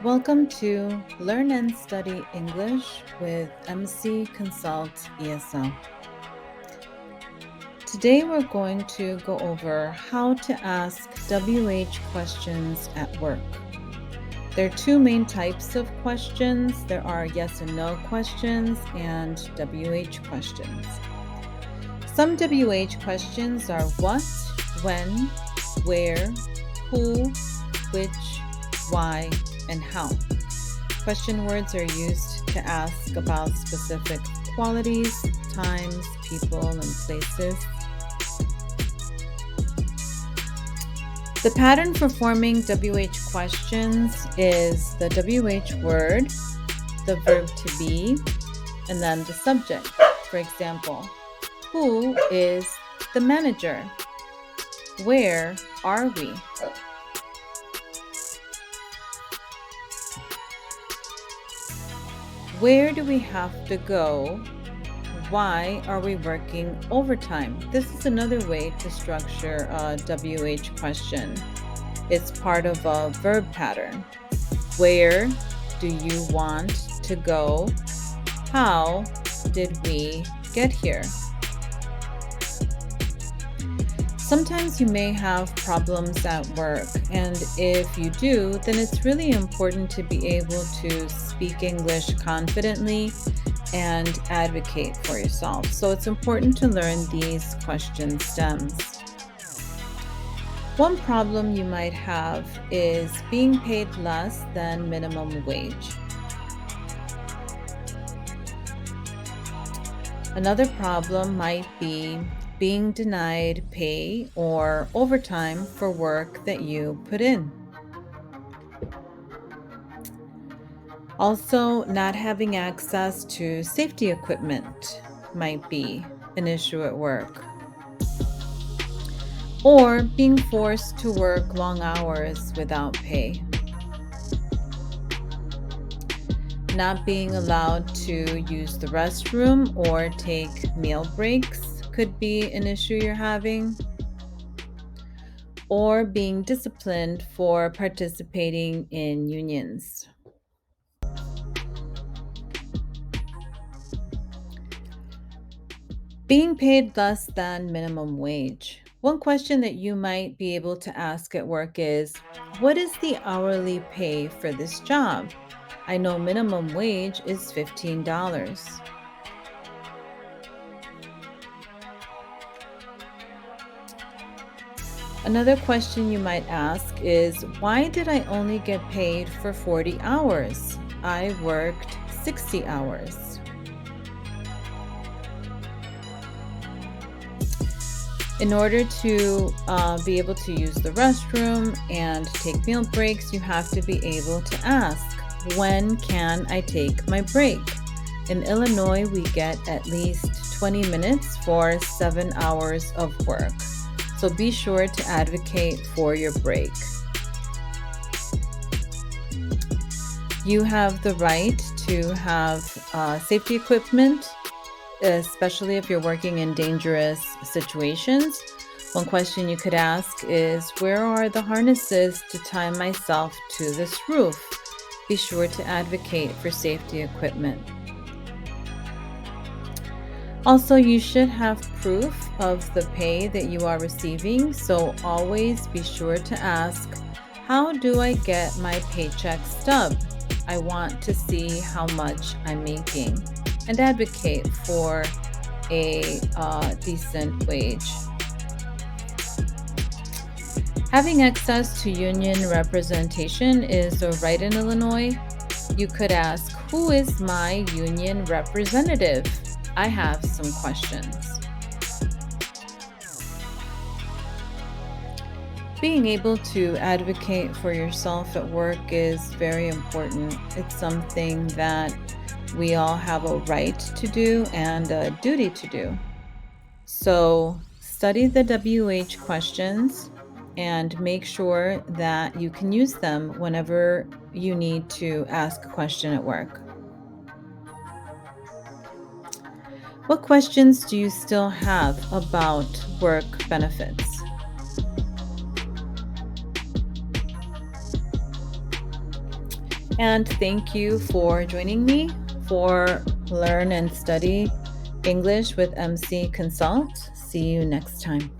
Welcome to Learn and Study English with MC Consult ESL. Today we're going to go over how to ask WH questions at work. There are two main types of questions. There are yes and no questions and WH questions. Some WH questions are what, when, where, who, which, why, and how. Question words are used to ask about specific qualities, times, people, and places. The pattern for forming WH questions is the WH word, the verb to be, and then the subject. For example, who is the manager? Where are we? Where do we have to go? Why are we working overtime? This is another way to structure a WH question. It's part of a verb pattern. Where do you want to go? How did we get here? Sometimes you may have problems at work, and if you do, then it's really important to be able to speak English confidently and advocate for yourself. So it's important to learn these question stems. One problem you might have is being paid less than minimum wage. Another problem might be being denied pay or overtime for work that you put in. Also, not having access to safety equipment might be an issue at work. Or being forced to work long hours without pay. Not being allowed to use the restroom or take meal breaks could be an issue you're having. Or being disciplined for participating in unions. Being paid less than minimum wage. One question that you might be able to ask at work is, what is the hourly pay for this job? I know minimum wage is $15. Another question you might ask is, why did I only get paid for 40 hours? I worked 60 hours. In order to be able to use the restroom and take meal breaks, you have to be able to ask, when can I take my break? In Illinois, we get at least 20 minutes for 7 hours of work. So be sure to advocate for your break. You have the right to have safety equipment, especially if you're working in dangerous situations. One question you could ask is, where are the harnesses to tie myself to this roof? Be sure to advocate for safety equipment. Also, you should have proof of the pay that you are receiving, so always be sure to ask, how do I get my paycheck stub? I want to see how much I'm making, and advocate for a decent wage. Having access to union representation is a right in Illinois. You could ask, who is my union representative? I have some questions. Being able to advocate for yourself at work is very important. It's something that we all have a right to do and a duty to do. So study the WH questions and make sure that you can use them whenever you need to ask a question at work. What questions do you still have about work benefits? And thank you for joining me for Learn and Study English with MC Consult. See you next time.